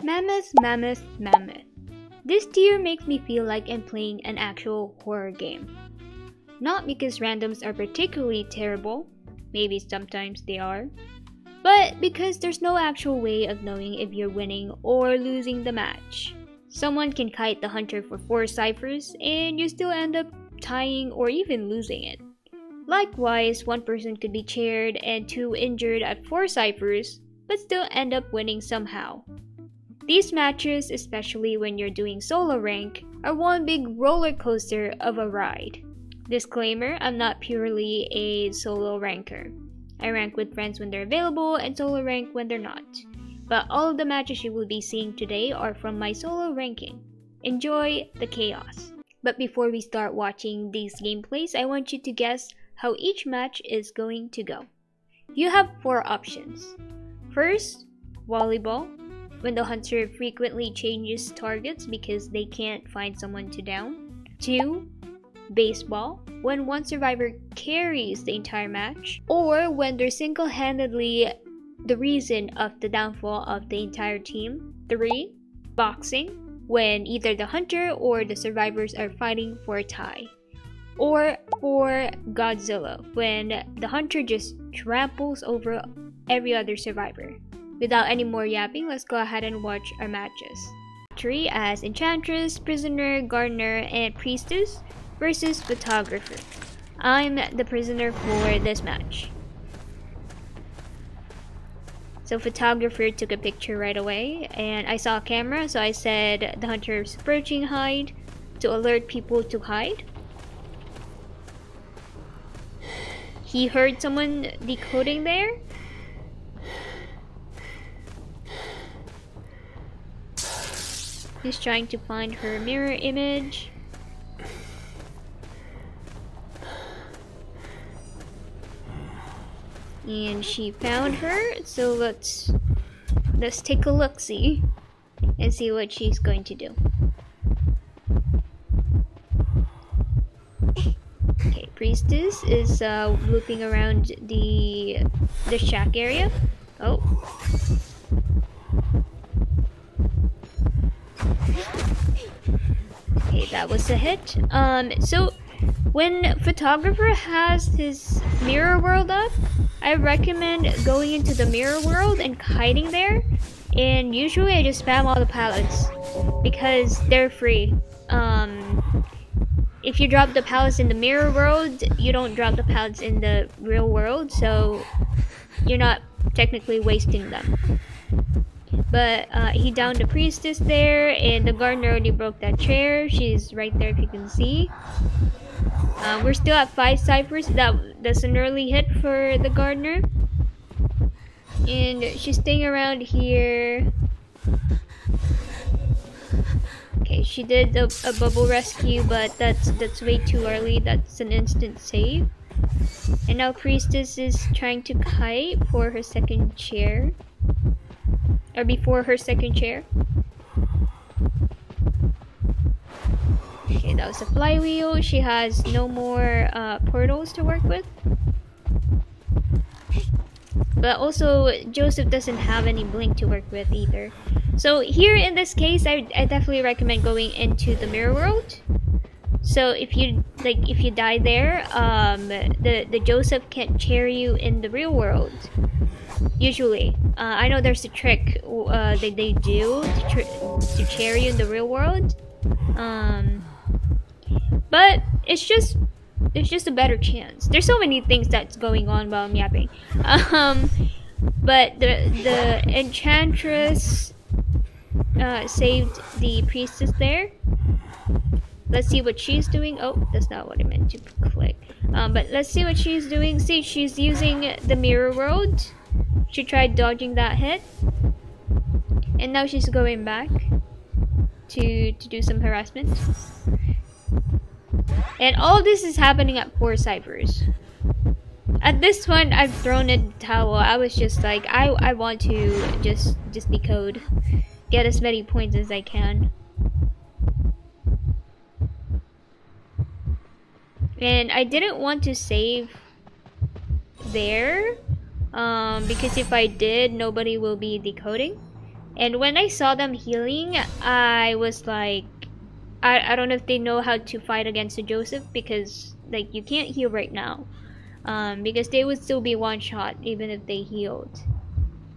Mammoth, Mammoth, Mammoth. This tier makes me feel like I'm playing an actual horror game. Not because randoms are particularly terrible, maybe sometimes they are, but because there's no actual way of knowing if you're winning or losing the match. Someone can kite the hunter for 4 ciphers and you still end up tying or even losing it. Likewise, one person could be chaired and 2 injured at 4 ciphers, but still end up winning somehow. These matches, especially when you're doing solo rank, are one big roller coaster of a ride. Disclaimer, I'm not purely a solo ranker. I rank with friends when they're available and solo rank when they're not. But all of the matches you will be seeing today are from my solo ranking. Enjoy the chaos. But before we start watching these gameplays, I want you to guess how each match is going to go. You have 4 options. First, volleyball, when the hunter frequently changes targets because they can't find someone to down. 2, baseball, when one survivor carries the entire match, or when they're single-handedly the reason of the downfall of the entire team. 3, boxing, when either the hunter or the survivors are fighting for a tie. Or 4, Godzilla, when the hunter just tramples over every other survivor. Without any more yapping, let's go ahead and watch our matches. 3 as Enchantress, Prisoner, Gardener, and Priestess versus Photographer. I'm the prisoner for this match. So Photographer took a picture right away, and I saw a camera, so I said the hunter is approaching hide to alert people to hide. He heard someone decoding there. He's trying to find her mirror image. And she found her, so let's take a look-see and see what she's going to do. Okay, Priestess is looping around the shack area. Oh. Okay, that was a hit. So when Photographer has his mirror world up, I recommend going into the mirror world and hiding there. And usually I just spam all the pallets because they're free. If you drop the pallets in the mirror world, you don't drop the pallets in the real world, so you're not technically wasting them. But he downed the Priestess there, and the Gardener already broke that chair. She's right there if you can see. We're still at 5 ciphers. That's an early hit for the Gardener. And she's staying around here. Okay, she did a bubble rescue, but that's way too early. That's an instant save. And now Priestess is trying to kite for her second chair. Or before her second chair. Okay, that was a flywheel. She has no more portals to work with. But also, Joseph doesn't have any blink to work with either. So here in this case, I definitely recommend going into the mirror world. So if you die there, the Joseph can't chair you in the real world. Usually, I know there's a trick that they do to chair you in the real world. But it's just a better chance. There's so many things that's going on while I'm yapping. But the Enchantress saved the Priestess there. Let's see what she's doing. Oh, that's not what I meant to click. But let's see what she's doing. See, she's using the mirror world. She tried dodging that hit. And now she's going back to do some harassment. And all this is happening at 4 ciphers. At this point, I've thrown in the towel. I was just like, I want to just decode. Get as many points as I can. And I didn't want to save there. Because if I did, nobody will be decoding. And when I saw them healing, I was like, I don't know if they know how to fight against the Joseph, because like you can't heal right now, because they would still be one shot even if they healed.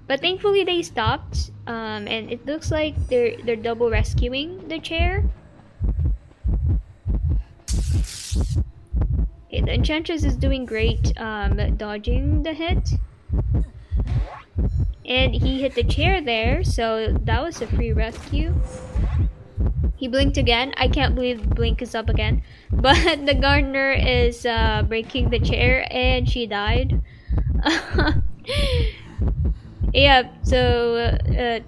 But thankfully they stopped, and it looks like they're double rescuing the chair. Okay, the Enchantress is doing great, dodging the hit. And he hit the chair there, so that was a free rescue. He blinked again. I can't believe blink is up again. But the gardener is breaking the chair and she died. Yeah, so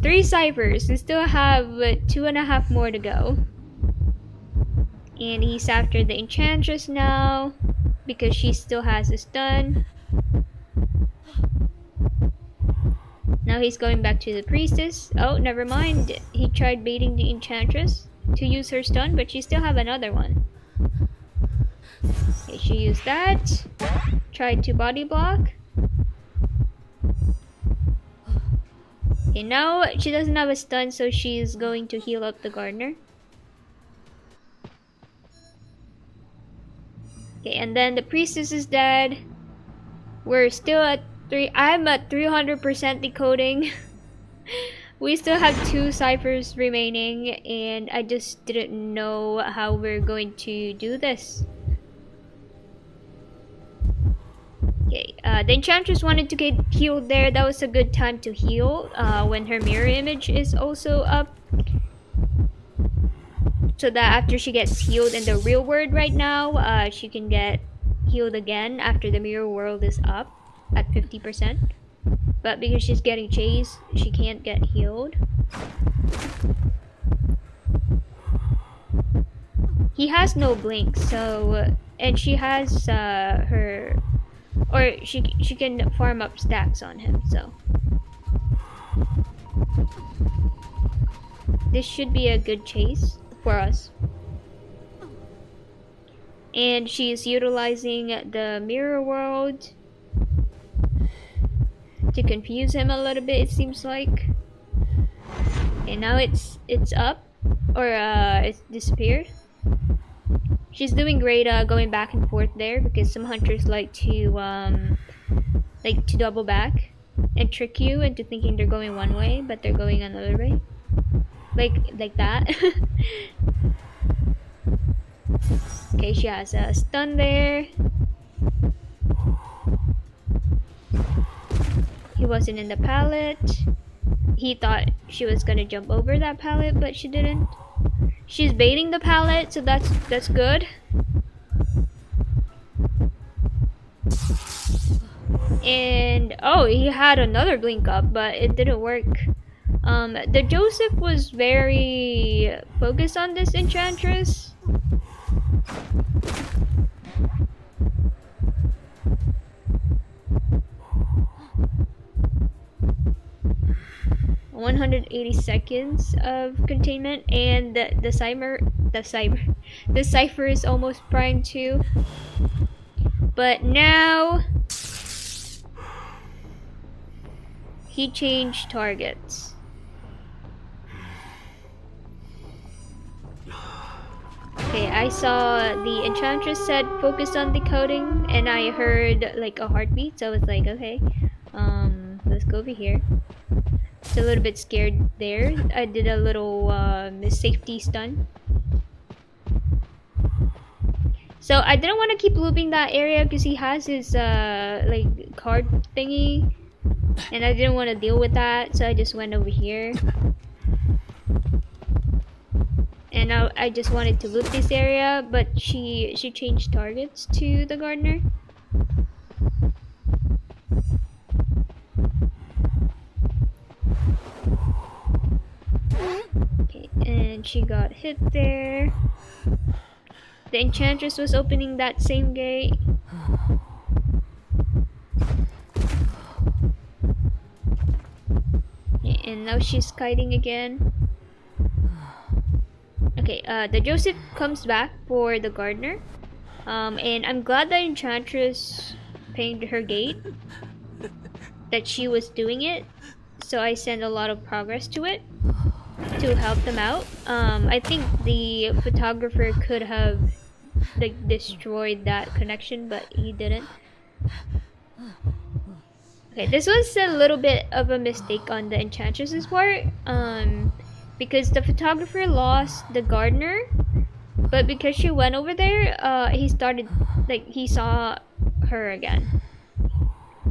3 ciphers. We still have 2.5 more to go. And he's after the Enchantress now because she still has a stun. Now he's going back to the Priestess. Oh, never mind. He tried baiting the Enchantress to use her stun, but she still have another one. Okay, she used that. Tried to body block. Okay, now she doesn't have a stun, so she's going to heal up the gardener. Okay, and then the Priestess is dead. We're still at I'm at 300% decoding. We still have 2 ciphers remaining, and I just didn't know how we're going to do this. Okay, the Enchantress wanted to get healed there. That was a good time to heal when her mirror image is also up. So that after she gets healed in the real world right now, she can get healed again after the mirror world is up at 50%. But because she's getting chased, she can't get healed. He has no blink, so and she has her, or she can farm up stacks on him, so this should be a good chase for us. And she's utilizing the mirror world to confuse him a little bit, it seems like. And now it's up, or it's disappeared. She's doing great going back and forth there, because some hunters like to double back and trick you into thinking they're going one way but they're going another way, like that. Okay, she has a stun there. He wasn't in the pallet. He thought she was gonna jump over that pallet, but she didn't. She's baiting the pallet, so that's good. And oh, he had another blink up, but it didn't work. The Joseph was very focused on this Enchantress. $180 seconds of containment, and the cipher is almost primed too. But now he changed targets. Okay, I saw the Enchantress said focus on decoding, and I heard like a heartbeat, so I was like, okay, let's go over here. A little bit scared there. I did a little safety stun. So I didn't want to keep looping that area because he has his like card thingy, and I didn't want to deal with that, so I just went over here. And now I just wanted to loop this area, but she changed targets to the gardener. And she got hit there. The Enchantress was opening that same gate. And now she's kiting again. Okay, the Joseph comes back for the gardener. And I'm glad the Enchantress pinged her gate that she was doing it. so I send a lot of progress to it to help them out. I think the photographer could have like destroyed that connection, but he didn't. Okay, this was a little bit of a mistake on the enchantress's part, because the photographer lost the gardener, but because she went over there, he started, like, he saw her again.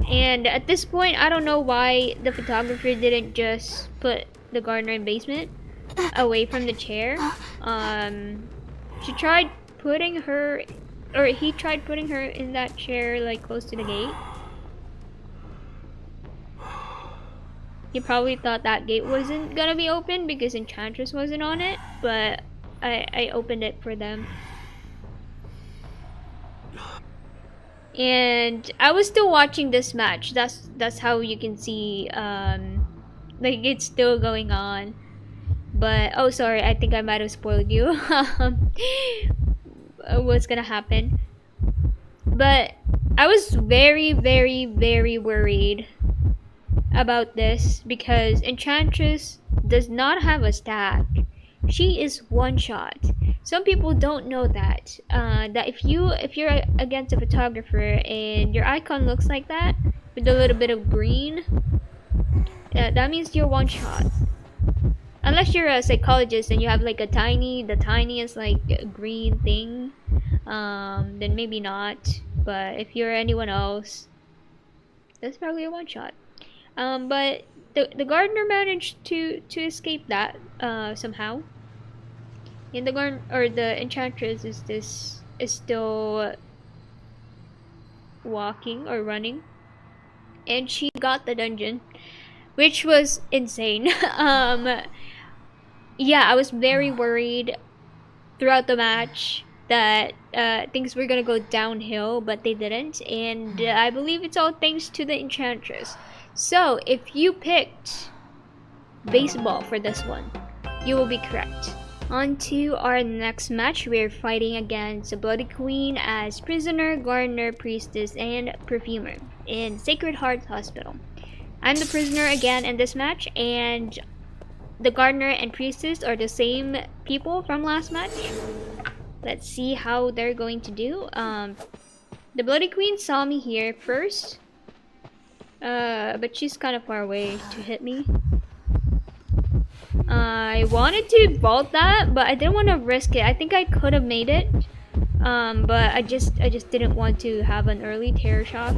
And at this point, I don't know why the photographer didn't just put the gardener in basement, away from the chair. She tried putting her, or he tried putting her in that chair, like, close to the gate. He probably thought that gate wasn't gonna be open because Enchantress wasn't on it, but I opened it for them. And I was still watching this match. That's how you can see, like, it's still going on. But oh, sorry, I think I might have spoiled you what's gonna happen. But I was very, very, very worried about this because Enchantress does not have a stack. She is one shot. Some people don't know that. That if you're against a photographer and your icon looks like that with a little bit of green, that means you're one shot. Unless you're a psychologist and you have like the tiniest like green thing, then maybe not. But if you're anyone else, that's probably a one shot. But the gardener managed to escape that somehow. And the enchantress is still walking or running, and she got the dungeon, which was insane. Yeah, I was very worried throughout the match that things were gonna go downhill, but they didn't, and I believe it's all thanks to the enchantress. So if you picked baseball for this one, you will be correct. On to our next match. We're fighting against a Bloody Queen as prisoner, gardener, priestess, and perfumer in Sacred Heart Hospital. I'm the prisoner again in this match, and the gardener and priestess are the same people from last match. Let's see how they're going to do. The Bloody Queen saw me here first, but she's kind of far away to hit me. I wanted to vault that, but I didn't want to risk it. I think I could have made it, but I just didn't want to have an early terror shock.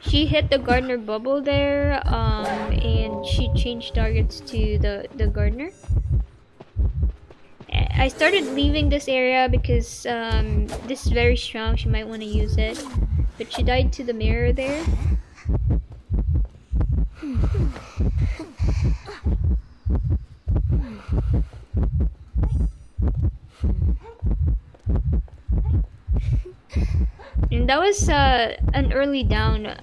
She hit the gardener bubble there, and she changed targets to the gardener. I started leaving this area because this is very strong. She might want to use it, but she died to the mirror there. And that was an early down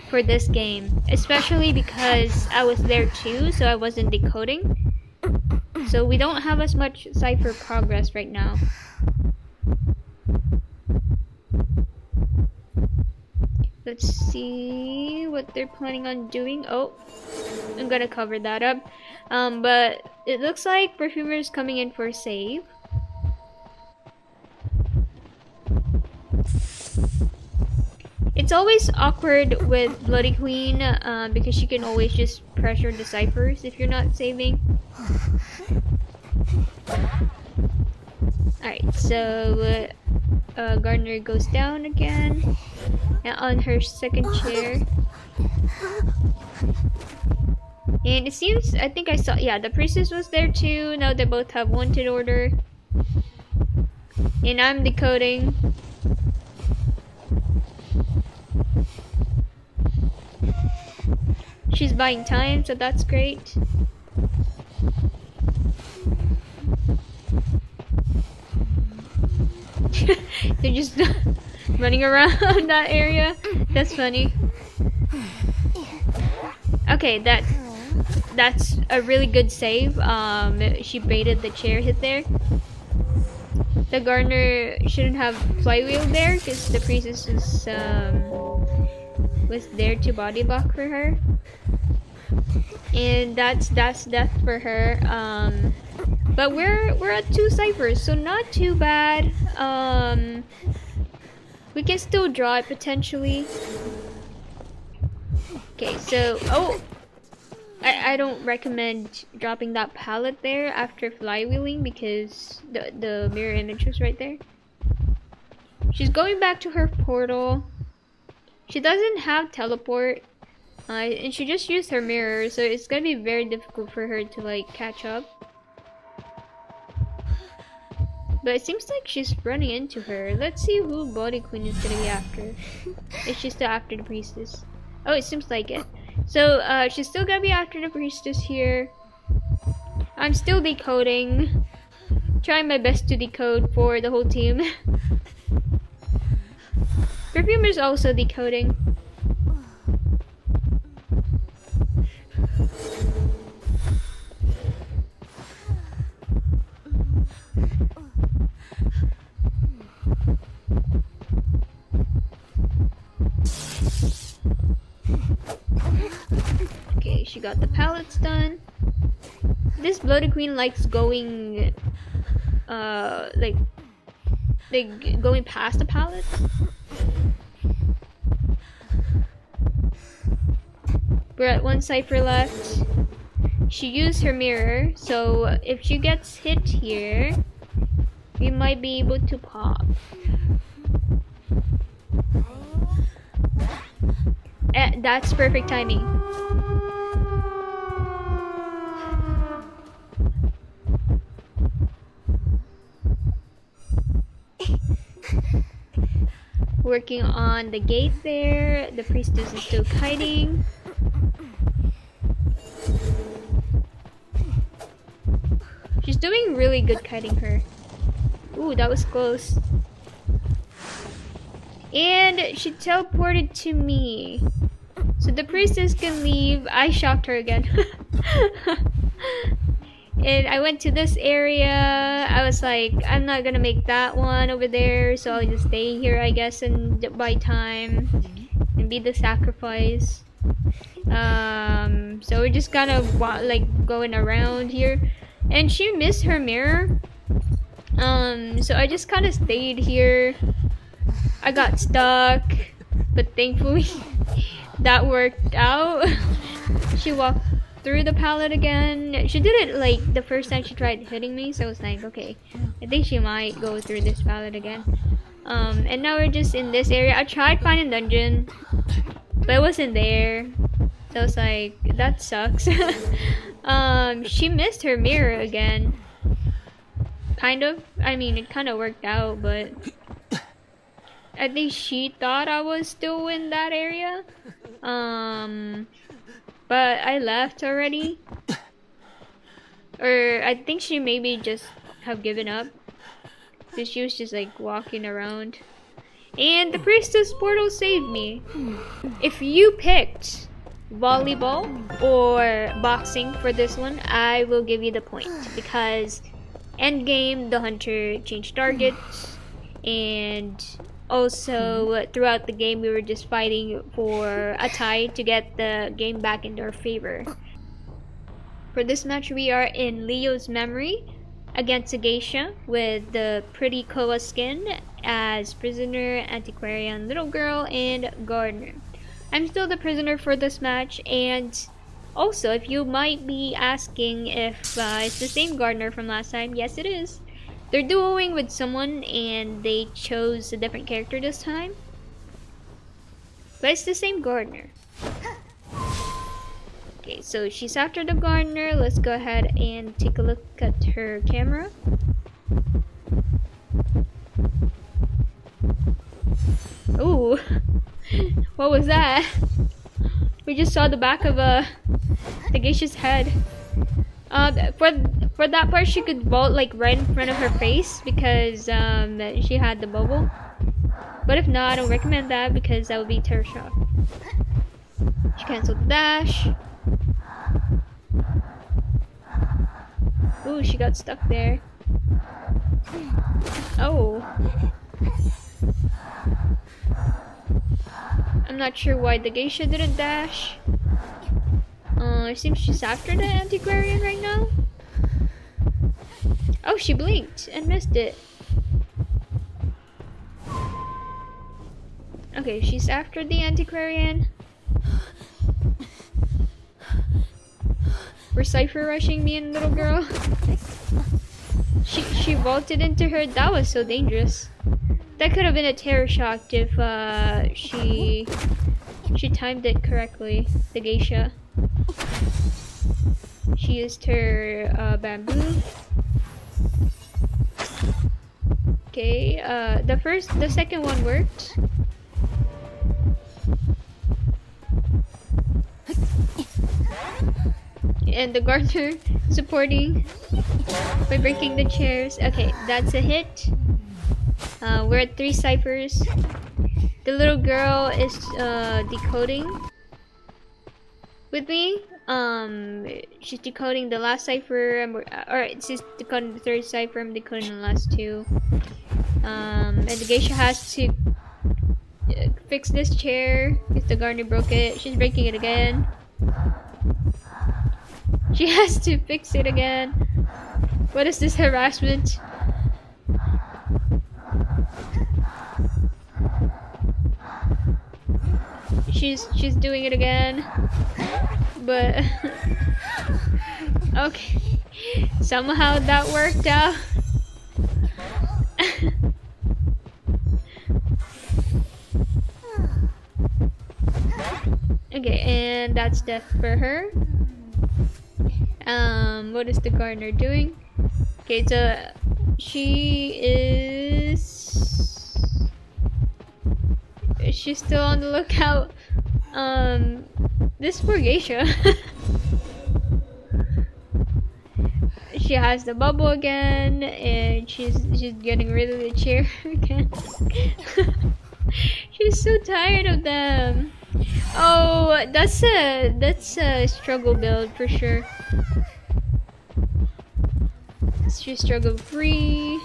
for this game, especially because I was there too, so I wasn't decoding. So we don't have as much cipher progress right now. Let's see what they're planning on doing. Oh, I'm gonna cover that up. But it looks like Perfumer's coming in for a save. It's always awkward with Bloody Queen because she can always just pressure the ciphers if you're not saving. Alright, so Gardener goes down again on her second chair. And it seems, I think I saw, yeah, the priestess was there too. Now they both have wanted order. And I'm decoding. She's buying time, so that's great. They're just running around that area. That's funny. Okay, that's a really good save. She baited the chair hit there. the gardener shouldn't have flywheel there because the priestess was there to body block for her, and that's death for her. But we're at 2 ciphers, so not too bad. We can still draw it potentially. Okay, so I don't recommend dropping that pallet there after flywheeling because the mirror image was right there. She's going back to her portal. She doesn't have teleport, and she just used her mirror, so it's gonna be very difficult for her to like catch up. But it seems like she's running into her. Let's see who Body Queen is gonna be after. Is she still after the priestess? Oh, it seems like it. So, she's still gonna be after the priestess here. I'm still decoding. Trying my best to decode for the whole team. Perfumer's also decoding. Okay, she got the pallets done. This Bloody Queen likes going, like going past the pallets. We're at 1 cipher left. She used her mirror, so if she gets hit here, we might be able to pop. That's perfect timing. Working on the gate there. The priestess is still kiting. She's doing really good kiting her. Ooh, that was close. And she teleported to me. So the priestess can leave. I shocked her again. And I went to this area. I was like, I'm not gonna make that one over there, so I'll just stay here, I guess, and buy time and be the sacrifice. So we're just kind of like going around here, and she missed her mirror. So I just kind of stayed here. I got stuck, but thankfully that worked out. She walked through the pallet again. She did it like the first time she tried hitting me, so I was like, okay, I think she might go through this pallet again. And now we're just in this area. I tried finding dungeon, but it wasn't there, so I was like, that sucks. She missed her mirror again. Kind of. I mean, it kind of worked out, but I think she thought I was still in that area. But I left already. Or I think she maybe just have given up. Because she was just like walking around. And the priestess portal saved me. If you picked volleyball or boxing for this one, I will give you the point. Because endgame, the hunter changed targets. And also, throughout the game, we were just fighting for a tie to get the game back into our favor. For this match, we are in Leo's memory against a Geisha with the pretty Koa skin as prisoner, antiquarian, little girl, and gardener. I'm still the prisoner for this match, and also, if you might be asking if it's the same gardener from last time, yes it is. They're duoing with someone and they chose a different character this time. But it's the same gardener. Okay, so she's after the gardener. Let's go ahead and take a look at her camera. Ooh, what was that? We just saw the back of the Geisha's head. For that part, she could vault like right in front of her face because she had the bubble. But if not, I don't recommend that because that would be terror shock. She canceled the dash. Ooh, she got stuck there. Oh. I'm not sure why the Geisha didn't dash. It seems she's after the antiquarian right now. Oh, she blinked and missed it. Okay, she's after the antiquarian. We're cipher rushing me and little girl. She vaulted into her. That was so dangerous. That could have been a terror shock if she timed it correctly. The Geisha. She used her bamboo. Okay, the second one worked. And the gardener supporting by breaking the chairs. Okay, that's a hit. We're at 3 ciphers. The little girl is decoding with me. She's decoding the last cipher. Alright, she's decoding the 3rd cipher. I'm decoding the last 2. And the Geisha has to fix this chair if the gardener broke it. She's breaking it again. She has to fix it again. What is this harassment? She's doing it again. But okay. Somehow that worked out. Okay, and that's death for her. What is the gardener doing? Okay, so she's still on the lookout. This poor Geisha. She has the bubble again, and she's getting rid of the chair again. She's so tired of them. Oh, that's a struggle build for sure. She struggle free.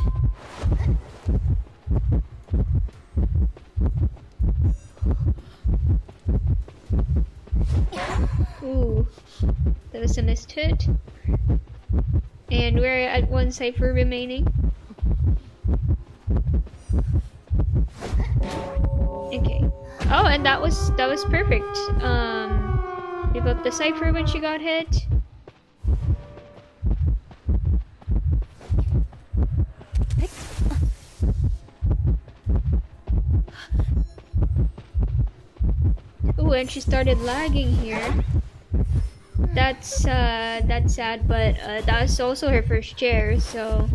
Ooh, that was a missed hit. And we're at 1 cipher remaining. Okay. Oh, and that was perfect. We got the cipher when she got hit. Ooh, and she started lagging here. That's sad, but that's also her first chair, so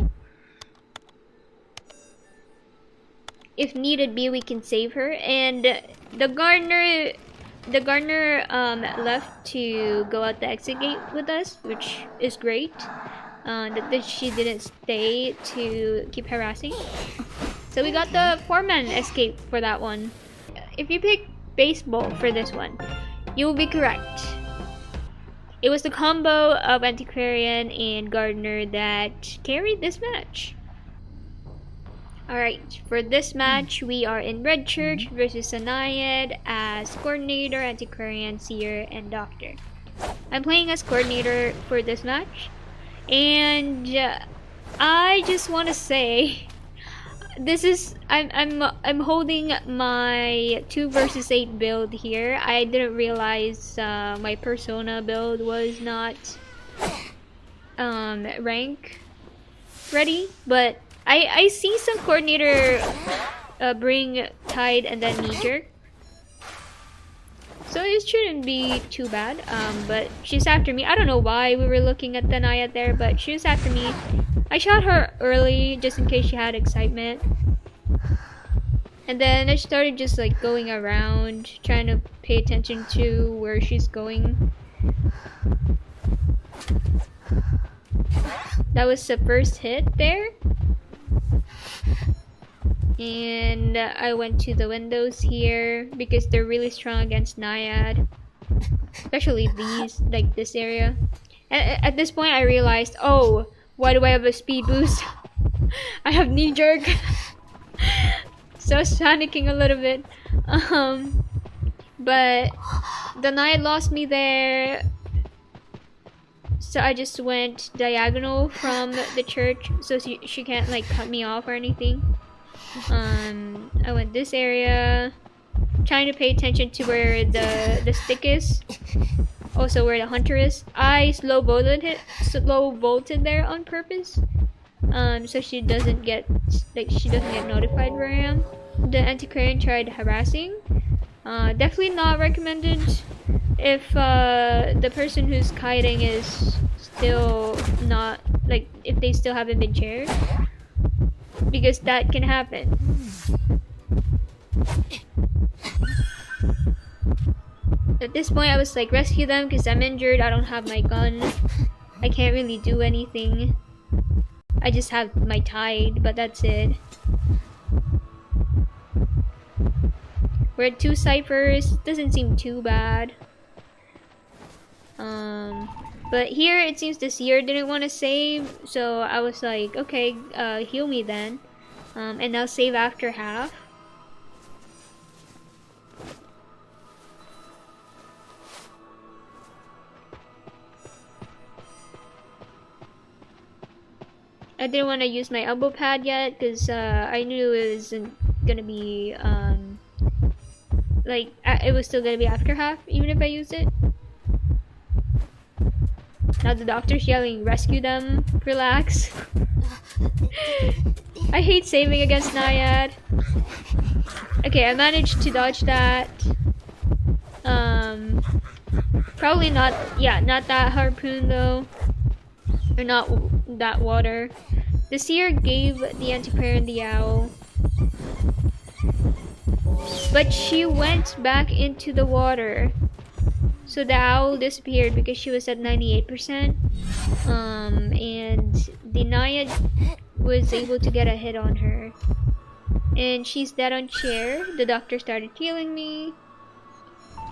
if needed be, we can save her. And the gardener left to go out the exit gate with us, which is great. That she didn't stay to keep harassing. So we got the 4-man escape for that one. If you pick baseball for this one, you will be correct. It was the combo of Antiquarian and Gardener that carried this match. Alright, for this match, we are in Red Church versus Naiad as Coordinator, Antiquarian, Seer, and Doctor. I'm playing as Coordinator for this match, and I just want to say, I'm holding my 2 versus 8 build here. I didn't realize my Persona build was not rank ready, but I see some Coordinator bring Tide and then Knee Jerk, so it shouldn't be too bad. But she's after me. I don't know why we were looking at the Naiad there, but she was after me. I shot her early just in case she had excitement, and then I started just like going around trying to pay attention to where she's going. That was the first hit there, and I went to the windows here because they're really strong against Naiad, especially these, like this area. At this point I realized, oh, why do I have a speed boost? I have knee jerk. So I was panicking a little bit. But the Naiad lost me there. So I just went diagonal from the church so she can't like cut me off or anything. I went this area, trying to pay attention to where the stick is. Also where the hunter is. I slow bolted there on purpose. So she doesn't get notified where I am. The antiquarian tried harassing. Definitely not recommended if the person who's kiting is still not if they still haven't been shared, because that can happen. At this point I was like, rescue them because I'm injured, I don't have my gun, I can't really do anything. I just have my tide, but that's it. We're at 2 ciphers, doesn't seem too bad. But here it seems the seer didn't want to save, so I was like, okay, heal me then. And I'll save after half. I didn't want to use my elbow pad yet because I knew it wasn't gonna be it was still gonna be after half even if I used it. Now the doctor's yelling, rescue them, relax. I hate saving against Naiad. Okay, I managed to dodge that. Probably not that harpoon though. Or not that water. The seer gave the antiquarian the owl. But she went back into the water. So the owl disappeared because she was at 98%. And the Naiad was able to get a hit on her. And she's dead on chair. The doctor started healing me.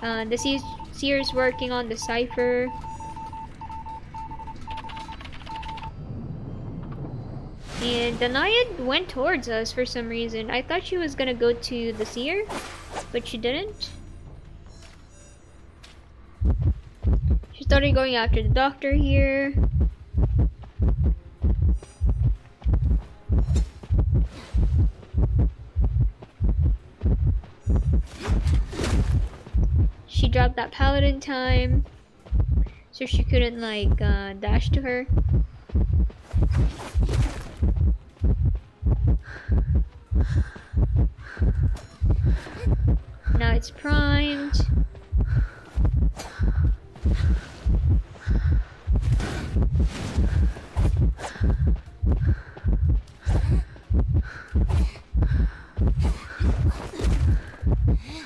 The seer's working on the cipher. And the Naiad went towards us for some reason. I thought she was gonna go to the seer, but she didn't. She started going after the doctor here. She dropped that paladin time, so she couldn't dash to her. Now it's primed.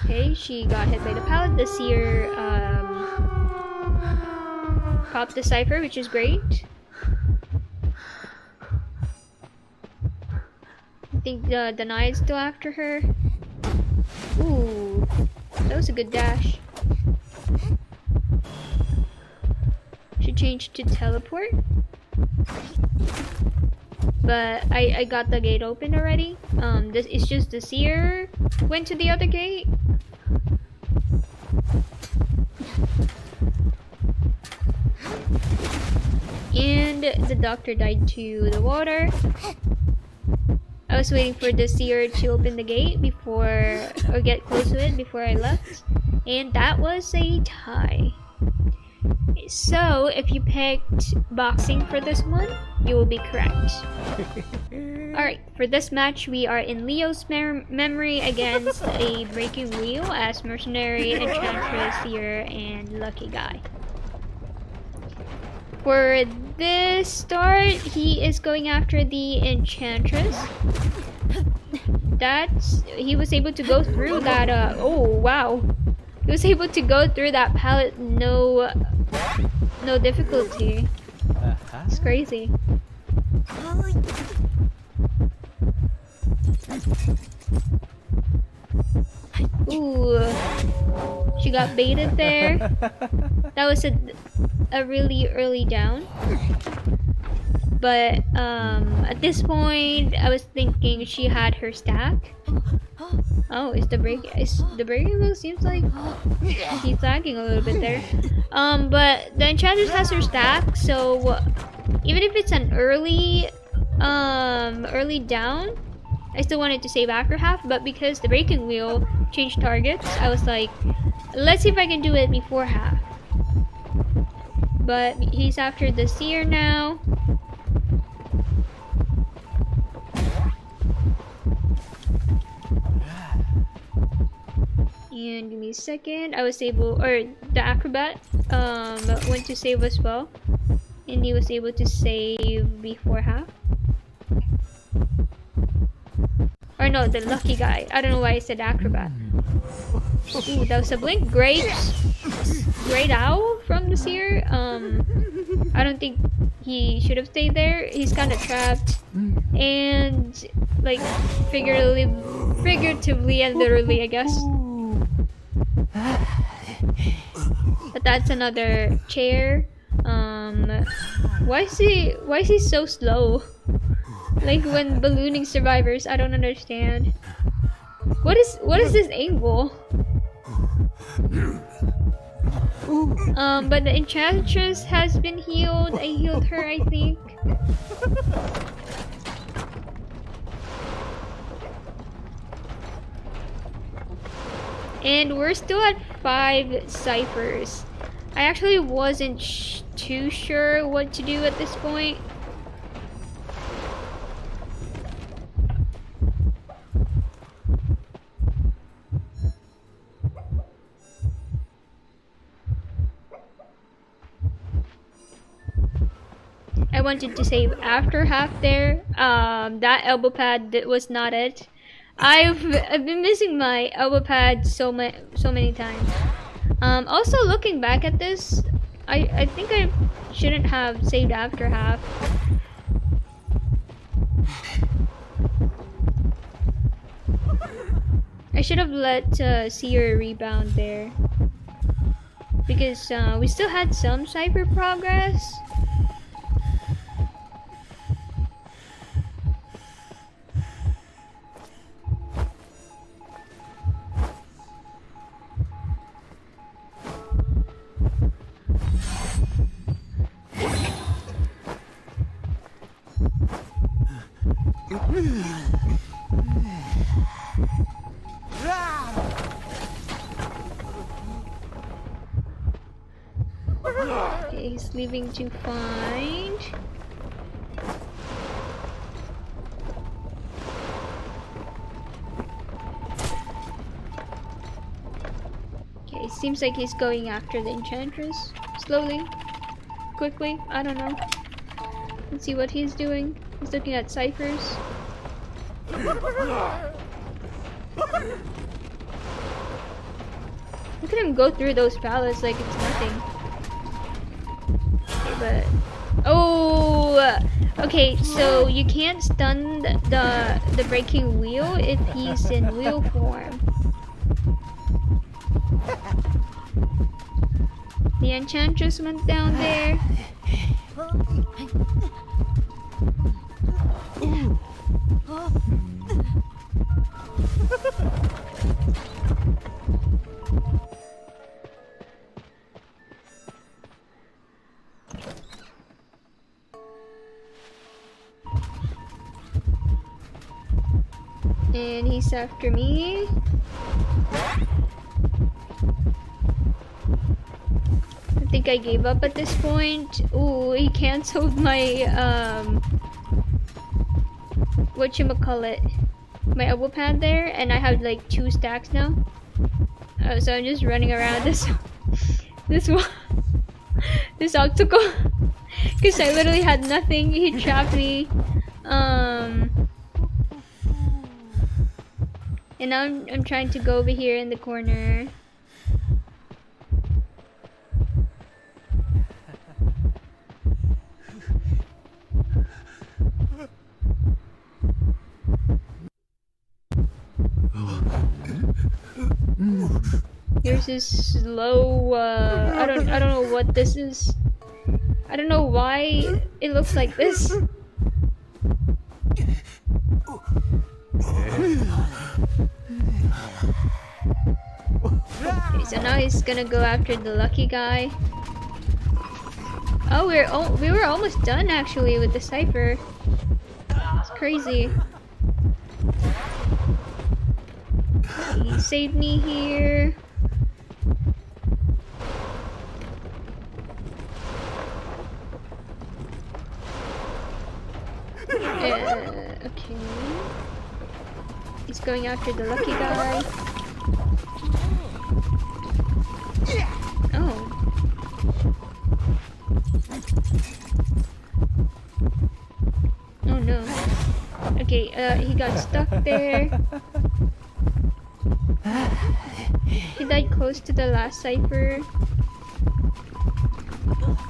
Okay, she got hit by the pallet. The seer popped the cipher, which is great. I think the Naiad's still after her. Ooh, that was a good dash. She changed to teleport. But I got the gate open already. This is just the seer went to the other gate. And the doctor died to the water. I was waiting for the seer to open the gate or get close to it before I left. And that was a tie. So, if you picked boxing for this one, you will be correct. Alright, for this match, we are in Leo's memory against a Breaking Wheel as Mercenary, Enchantress, Seer, and Lucky Guy. For this start, he is going after the Enchantress. He was able to go through that, oh wow. He was able to go through that pallet no difficulty. It's crazy. Ooh, she got baited there. That was a really early down. But at this point, I was thinking she had her stack. Oh, is the breaking wheel seems like he's lagging a little bit there. But the enchantress has her stack, so even if it's an early down, I still wanted to save after half. But because the breaking wheel changed targets, I was like, let's see if I can do it before half. But he's after the seer now. And give me a second. I was able, or the acrobat went to save as well, and he was able to save before half. Or no, the lucky guy. I don't know why I said acrobat. Ooh, that was a blink. Great owl from the seer. I don't think he should have stayed there. He's kind of trapped, and like figuratively and literally, I guess. But that's another chair. Why is he so slow? Like when ballooning survivors, I don't understand. What is this angle? But the enchantress has been healed. I healed her, I think. And we're still at 5 ciphers. I actually wasn't too sure what to do at this point. I wanted to save after half there. That elbow pad was not it. I've been missing my elbow pad so many times. Also looking back at this, I think I shouldn't have saved after half. I should have let Seer rebound there, because we still had some cipher progress. Okay, he's leaving to find. Okay, it seems like he's going after the enchantress. Slowly. Quickly. I don't know. Let's see what he's doing. He's looking at ciphers. Look at him go through those pallets like it's nothing. Okay, but oh, okay. So you can't stun the breaking wheel if he's in wheel form. The enchantress went down there. And he's after me. I think I gave up at this point. Ooh, he canceled my whatchamacallit, my elbow pad there, and I have like 2 stacks now. So I'm just running around this this obstacle because I literally had nothing. He trapped me. And now I'm trying to go over here in the corner. Here's this slow, I don't know what this is. I don't know why it looks like this. Okay, so now he's gonna go after the lucky guy. Oh, we were almost done actually with the cipher. It's crazy. He saved me here. Okay. He's going after the lucky guy. Oh. Oh no. Okay, he got stuck there. He died close to the last cipher.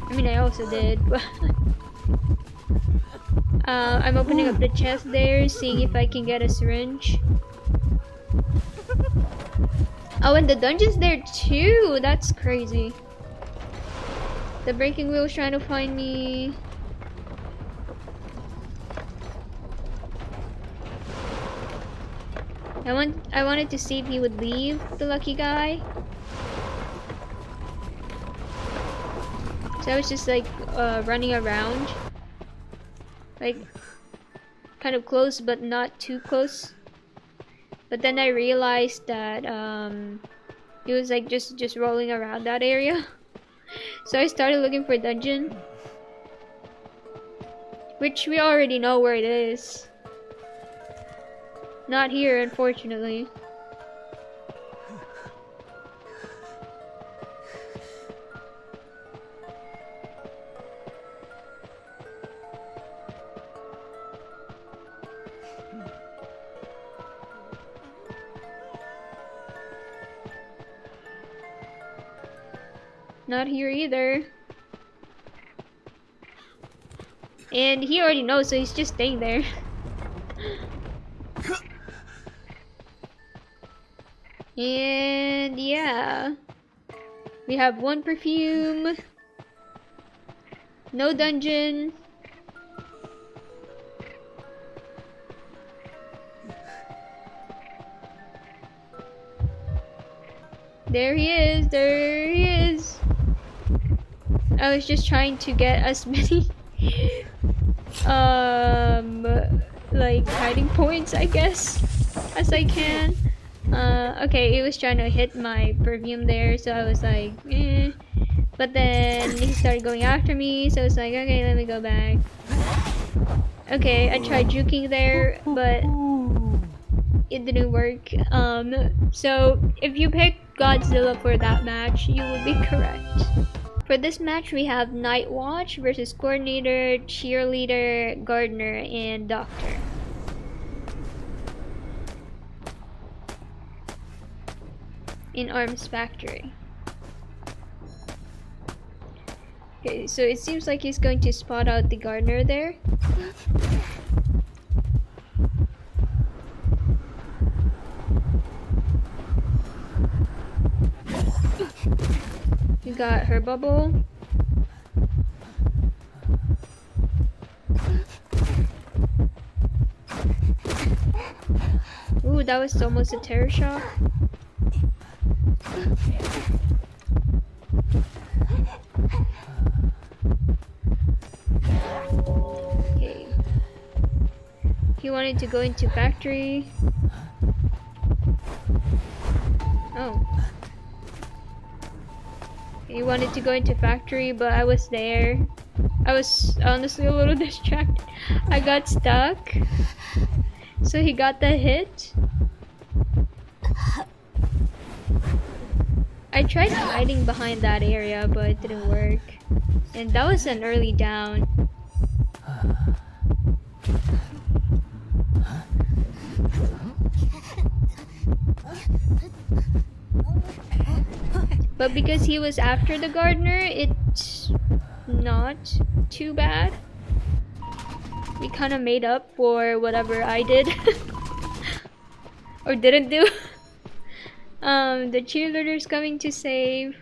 I mean, I also did, but I'm opening up the chest there, seeing if I can get a syringe. Oh, and the dungeon's there too! That's crazy. The breaking wheel's trying to find me. I wanted to see if he would leave, the lucky guy. So I was just like running around. Like kind of close but not too close. But then I realized that he was like just rolling around that area. So I started looking for a dungeon, which we already know where it is. Not here, unfortunately. Not here either. And he already knows, so he's just staying there. And yeah, we have one perfume, no dungeon. There he is, there he is. I was just trying to get as many like hiding points, I guess, as I can. Okay, he was trying to hit my perfume there, so I was like, eh. But then he started going after me, so I was like, okay, let me go back. Okay, I tried juking there, but it didn't work. So if you pick Godzilla for that match, you will be correct. For this match, we have Night Watch versus Coordinator, Cheerleader, Gardener, and Doctor. In Arms Factory. Okay, so it seems like he's going to spot out the Gardener there. You got her bubble. Ooh, that was almost a terror shock. Okay. He wanted to go into factory. Oh. He wanted to go into factory, but I was there. I was honestly a little distracted. I got stuck. So he got the hit. I tried hiding behind that area, but it didn't work. And that was an early down. But because he was after the Gardener, it's not too bad. We kind of made up for whatever I did. Or didn't do. The cheerleader's coming to save.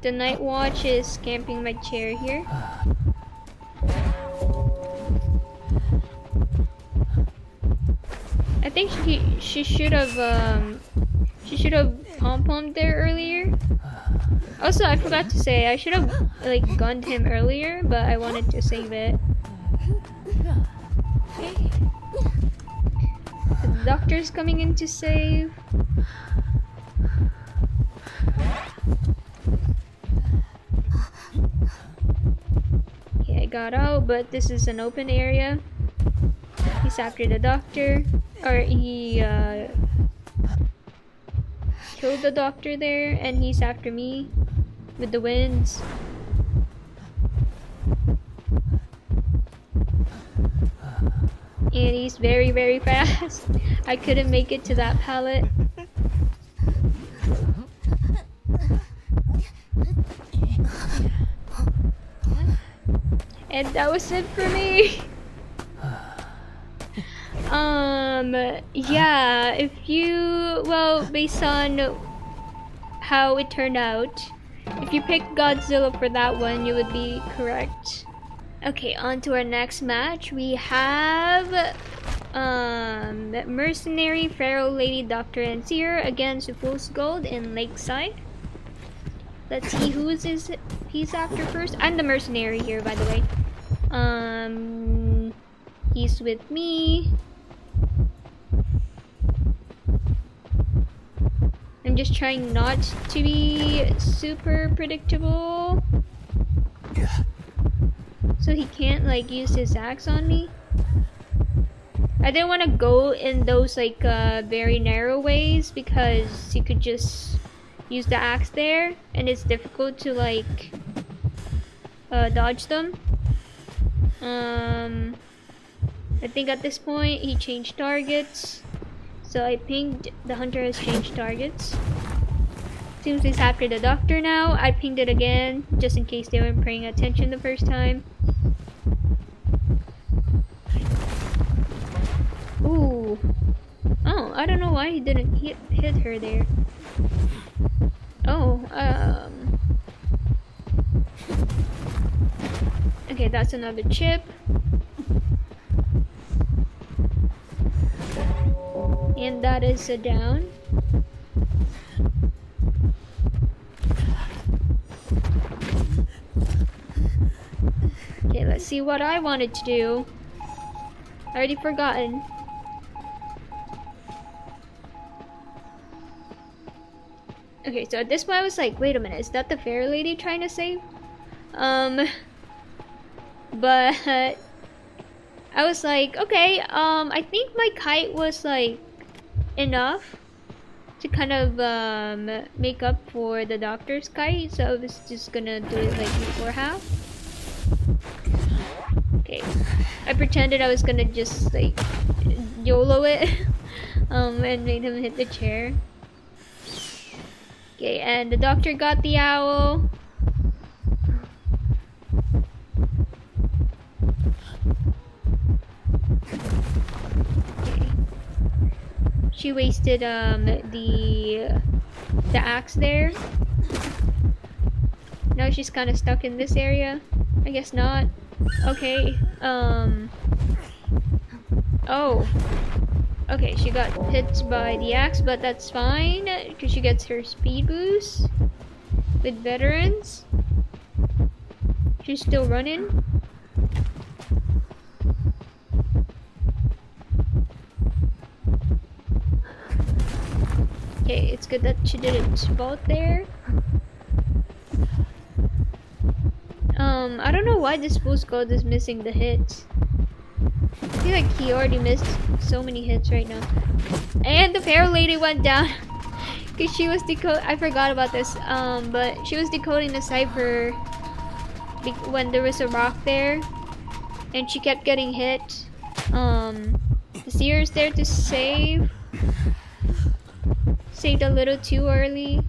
The Night Watch is camping my chair here. think she should have pom-pommed there earlier. Also, I forgot to say I should have like gunned him earlier, but I wanted to save it. Okay. The doctor's coming in to save. Okay, I got out, but this is an open area. He's after the doctor, or he killed the doctor there, and he's after me with the winds. And he's very, very fast. I couldn't make it to that pallet. And that was it for me. Yeah, if you, well, based on how it turned out, if you picked Godzilla for that one, you would be correct. Okay, on to our next match. We have Mercenary, Feral Lady, Doctor, and Seer against Fool's Gold in Lakeside. Let's see he's after first. I'm the Mercenary here, by the way. He's with me. I'm just trying not to be super predictable, so he can't like use his axe on me. I didn't want to go in those like very narrow ways because you could just use the axe there and it's difficult to like dodge them. I think at this point he changed targets, so I pinged the hunter has changed targets. Seems he's after the doctor now. I pinged it again just in case they weren't paying attention the first time. Ooh. Oh, I don't know why he didn't hit her there. Oh, okay, that's another chip. And that is a down. Okay, let's see what I wanted to do. Already forgotten. Okay, so at this point I was like, wait a minute, is that the fair lady trying to save? But I was like, okay, I think my kite was like enough to kind of make up for the doctor's kite, so I was just gonna do it like before half. Okay, I pretended I was gonna just like YOLO it and made him hit the chair. Okay, and the doctor got the owl. Okay. She wasted the axe there. Now she's kind of stuck in this area. I guess not. Okay. Oh. Okay, she got hit by the axe, but that's fine because she gets her speed boost with veterans. She's still running. Okay, it's good that she didn't vault there. I don't know why this Fool's Gold is missing the hits. I feel like he already missed so many hits right now. And the fair lady went down because she was I forgot about this, but she was decoding the cipher when there was a rock there and she kept getting hit. The seer's there to save. Saved a little too early.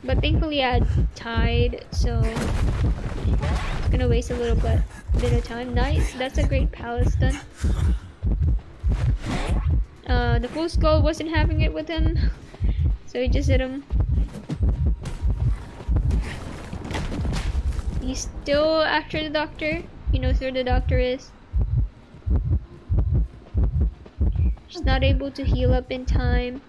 But thankfully I had tied, so it's gonna waste a little bit of time. Nice, that's a great palace done. The Fool's Gold wasn't having it with him, so he just hit him. He's still after the doctor. He knows where the doctor is. She's not able to heal up in time.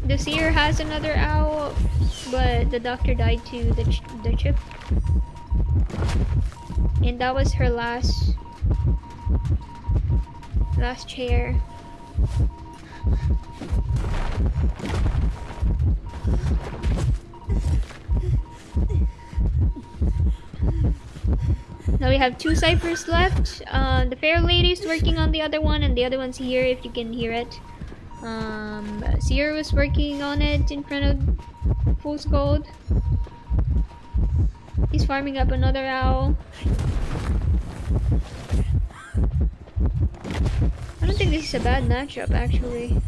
The seer has another owl, but the doctor died to the chip. And that was her last chair. Now we have 2 ciphers left. The fair lady's working on the other one, and the other one's here if you can hear it. Seer was working on it in front of Fool's Gold. He's farming up another owl. I don't think this is a bad matchup actually.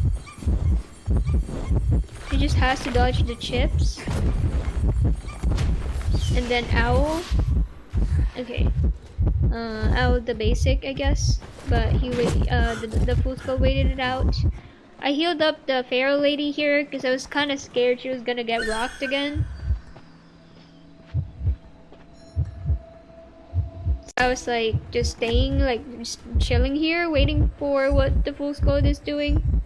He just has to dodge the chips. And then owl. Okay. Owl the basic, I guess. But the Fool's Gold waited it out. I healed up the fair lady here because I was kind of scared she was gonna get rocked again. So I was like just staying, like just chilling here, waiting for what the Fool's Gold is doing.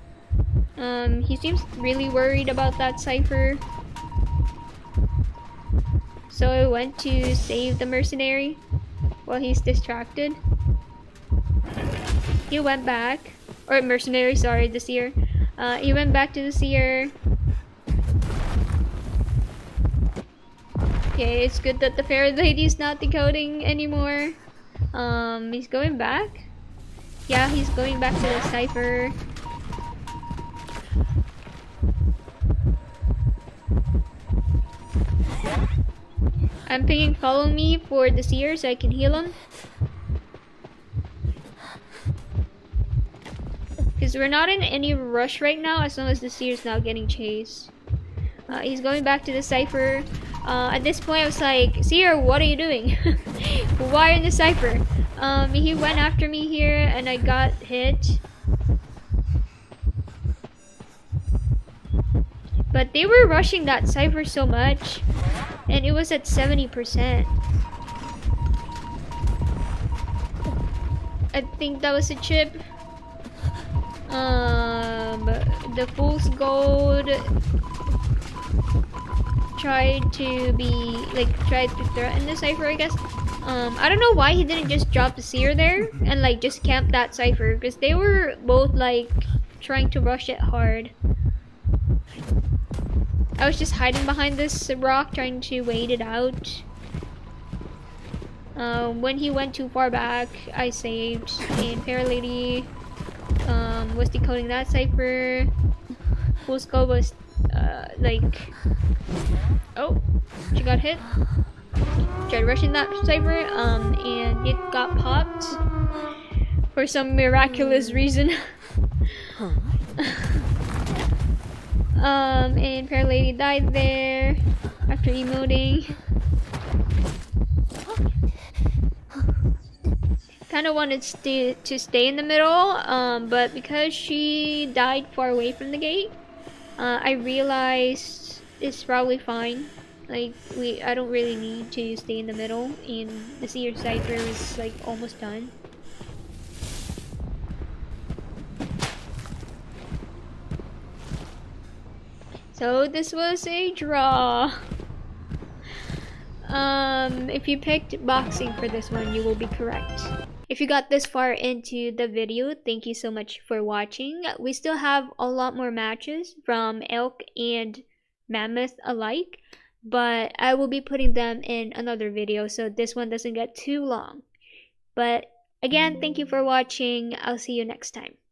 He seems really worried about that cipher. So I went to save the mercenary while he's distracted. He went back, or mercenary, sorry, the seer. He went back to the seer. Okay, it's good that the fair lady's not decoding anymore. He's going back. Yeah, he's going back to the cipher. I'm pinging follow me for the seer so I can heal him. Because we're not in any rush right now as long as the seer's not getting chased. He's going back to the cipher. At this point I was like, Seer, what are you doing? Why in the cipher? He went after me here and I got hit. But they were rushing that cipher so much. And it was at 70%. I think that was a chip. The Fool's Gold tried to threaten the cipher, I guess. I don't know why he didn't just drop the seer there and like just camp that cipher, because they were both like trying to rush it hard. I was just hiding behind this rock trying to wait it out. When he went too far back, I saved, and Fair Lady was decoding that cipher. Fool's Gold was oh, she got hit. Tried rushing that cipher, and it got popped for some miraculous reason. And Fair Lady died there after emoting. Kind of wanted to stay in the middle, but because she died far away from the gate, I realized it's probably fine. Like I don't really need to stay in the middle, and the seer cipher is like almost done. So this was a draw. If you picked boxing for this one, you will be correct. If you got this far into the video, thank you so much for watching. We still have a lot more matches from Elk and Mammoth alike, but I will be putting them in another video so this one doesn't get too long. But again, thank you for watching. I'll see you next time.